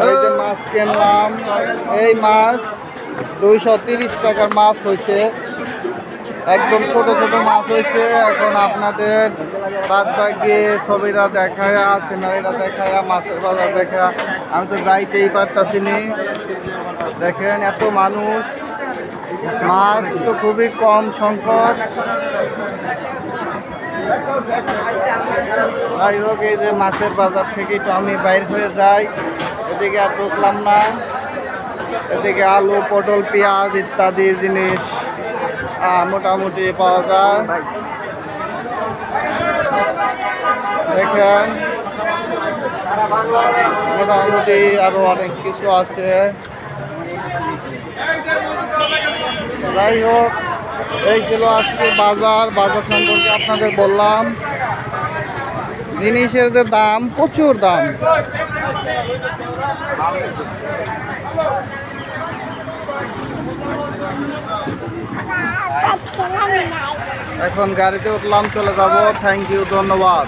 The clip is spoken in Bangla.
এই যে মাছ কিনলাম, এই মাছ 230 টাকার মাছ হয়েছে, একদম ছোট ছোট মাছ হয়েছে। এখন আপনাদের বাদ বাকি ছবিটা দেখায়া, সিনারিটা দেখায়া, মাছের বাজার দেখা, আমি তো যাইতেই পারতাছি নি। দেখেন এত মানুষ, মাছ তো খুবই কম সংকট। যাই হোক, এই যে মাছের বাজার থেকে তো আমি বাইর হয়ে যাই, এদিকে আর ঢুকলাম না। এদিকে আলু, পটল, পেঁয়াজ ইত্যাদি জিনিস মোটামুটি পাওয়া যায়। দেখেন মোটামুটি আরো অনেক কিছু আছে। যাই হোক, এই ছিল আজকে বাজার সম্পর্কে আপনাদের বললাম। জিনিসের যে দাম, প্রচুর দাম। এখন গাড়িতে উঠলাম, চলে যাব। থ্যাংক ইউ, ধন্যবাদ।